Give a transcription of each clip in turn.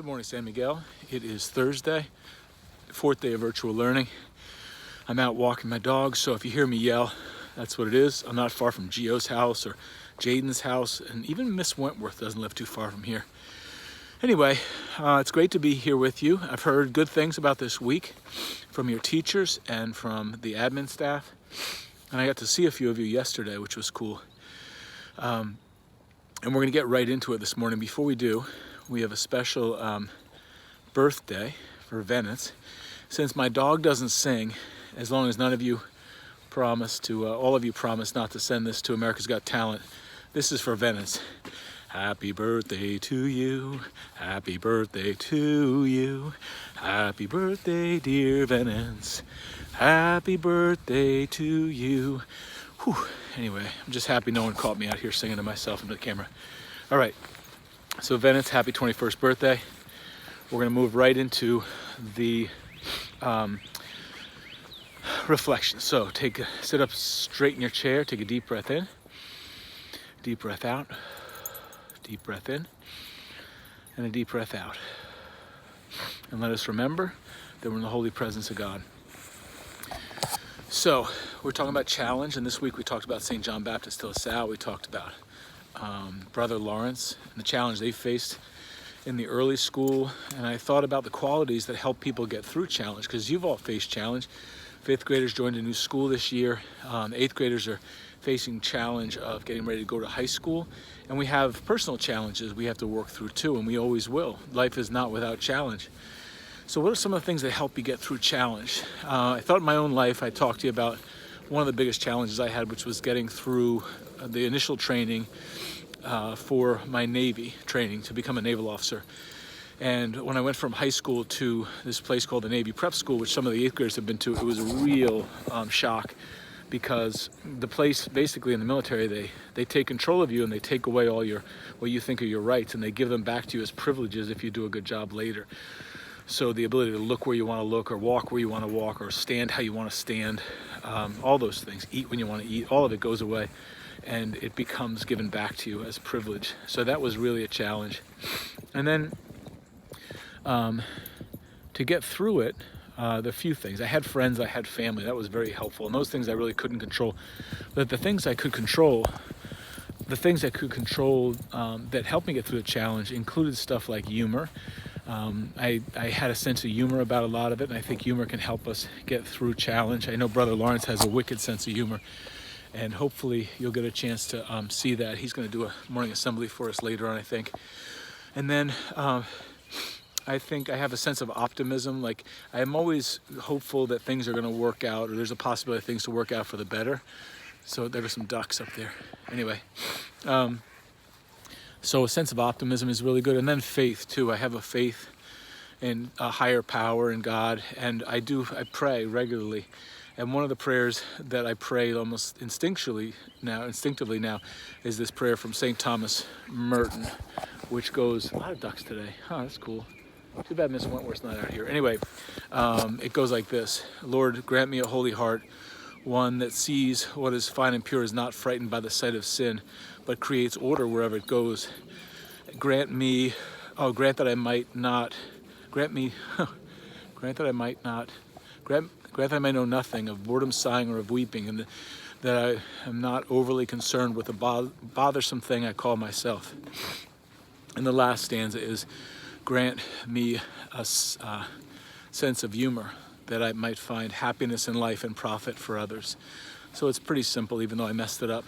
Good morning, San Miguel. It is Thursday, fourth day of virtual learning. I'm out walking my dogs, so if you hear me yell, that's what it is. I'm not far from Gio's house or Jaden's house, and even Miss Wentworth doesn't live too far from here. Anyway, it's great to be here with you. I've heard good things about this week from your teachers and from the admin staff, and I got to see a few of you yesterday, which was cool. And we're going to get right into it this morning. Before we do, we have a special birthday for Venice. Since my dog doesn't sing, as long as none of you promise to, all of you promise not to send this to America's Got Talent, this is for Venice. Happy birthday to you, happy birthday to you, happy birthday dear Venice, happy birthday to you. Whew. Anyway, I'm just happy no one caught me out here singing to myself into the camera. All right, so Venice, happy 21st birthday. We're gonna move right into the reflection. So sit up straight in your chair, take a deep breath in, deep breath out, deep breath in, and a deep breath out. And let us remember that we're in the holy presence of God. So we're talking about challenge, and this week we talked about St. John Baptist de La Salle. We talked about Brother Lawrence and the challenge they faced in the early school, and I thought about the qualities that help people get through challenge, because you've all faced challenge. Fifth graders joined a new school this year. Eighth graders are facing challenge of getting ready to go to high school, and we have personal challenges we have to work through too, and we always will. Life is not without challenge. So what are some of the things that help you get through challenge? I thought in my own life, I talked to you about one of the biggest challenges I had, which was getting through the initial training for my Navy training to become a naval officer. And when I went from high school to this place called the Navy Prep School, which some of the eighth graders have been to, it was a real shock, because the place, basically in the military, they take control of you and they take away all what you think are your rights, and they give them back to you as privileges if you do a good job later. So the ability to look where you want to look, or walk where you want to walk, or stand how you want to stand, all those things, eat when you want to eat, all of it goes away, and it becomes given back to you as privilege. So that was really a challenge. And then to get through it, the few things, I had friends, I had family, that was very helpful, and those things I really couldn't control. But the things I could control, that helped me get through the challenge included stuff like humor. I had a sense of humor about a lot of it, and I think humor can help us get through challenge. I know Brother Lawrence has a wicked sense of humor, and hopefully you'll get a chance to see that. He's going to do a morning assembly for us later on, I think. And then I think I have a sense of optimism. Like, I am always hopeful that things are going to work out, or there's a possibility of things to work out for the better. So there were some ducks up there. Anyway, so a sense of optimism is really good. And then faith too. I have a faith in a higher power, in God, and I pray regularly. And one of the prayers that I pray almost instinctively now is this prayer from St. Thomas Merton, which goes, a lot of ducks today. That's cool. Too bad Miss Wentworth's not out here. Anyway, it goes like this. Lord, grant me a holy heart, one that sees what is fine and pure, is not frightened by the sight of sin, but creates order wherever it goes. Grant that I might know nothing of boredom, sighing, or of weeping, and that I am not overly concerned with the bothersome thing I call myself. And the last stanza is, grant me a sense of humor, that I might find happiness in life and profit for others. So it's pretty simple, even though I messed it up.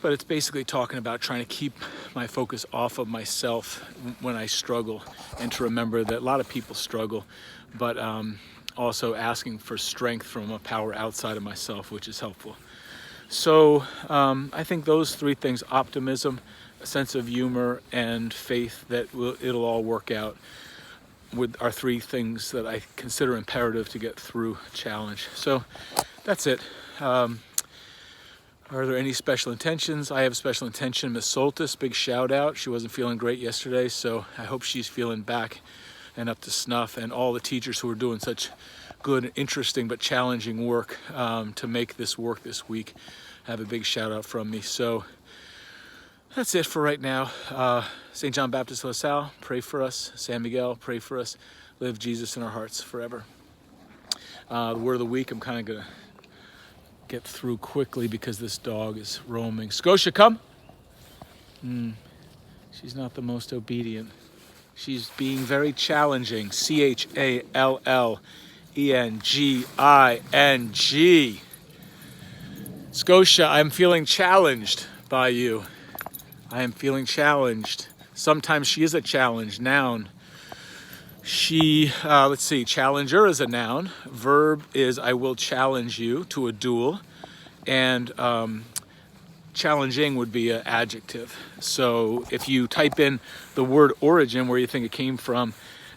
But it's basically talking about trying to keep my focus off of myself when I struggle, and to remember that a lot of people struggle, but also asking for strength from a power outside of myself, which is helpful. So I think those three things, optimism, a sense of humor, and faith that it'll all work out, are three things that I consider imperative to get through challenge. So that's it. Are there any special intentions? I have a special intention. Miss Soltis, big shout out. She wasn't feeling great yesterday, so I hope she's feeling back and up to snuff, and all the teachers who are doing such good, interesting, but challenging work to make this work this week. Have a big shout out from me. So That's it for right now. St. John Baptist de La Salle, pray for us. San Miguel, pray for us. Live Jesus in our hearts forever. The word of the week, I'm kind of going to get through quickly because this dog is roaming. Scotia, come. She's not the most obedient. She's being very challenging. Challenging. Scotia, I'm feeling challenged by you. I am feeling challenged. Sometimes she is a challenge. Noun. She, let's see, challenger is a noun. Verb is I will challenge you to a duel. And challenging would be an adjective. So if you type in the word origin, where you think it came from,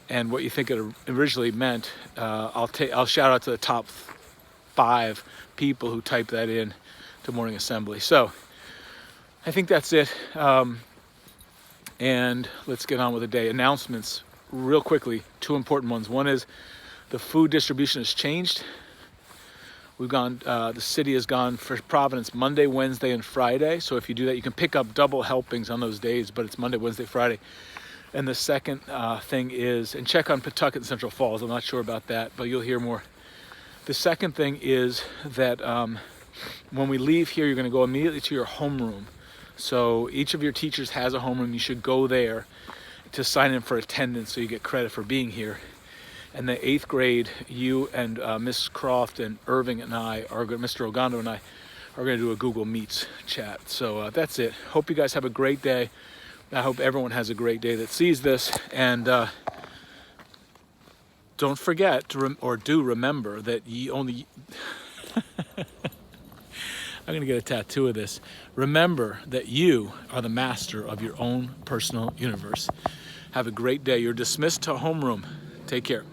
and what you think it originally meant, I'll shout out to the top 5 people who typed that in to Morning Assembly. So I think that's it. And let's get on with the day. Announcements, real quickly, 2 important ones. One is the food distribution has changed. We've gone, the city has gone for Providence Monday, Wednesday, and Friday. So if you do that, you can pick up double helpings on those days, but it's Monday, Wednesday, Friday. And the second thing is, and check on Pawtucket and Central Falls. I'm not sure about that, but you'll hear more. The second thing is that when we leave here, you're going to go immediately to your homeroom. So each of your teachers has a homeroom. You should go there to sign in for attendance so you get credit for being here. And the 8th grade, you and Miss Croft and Irving and I are going, Mr. Ogando and I are going to do a Google Meets chat. So that's it. Hope you guys have a great day. I hope everyone has a great day that sees this. And don't forget to do remember that ye only. I'm going to get a tattoo of this. Remember that you are the master of your own personal universe. Have a great day. You're dismissed to homeroom. Take care.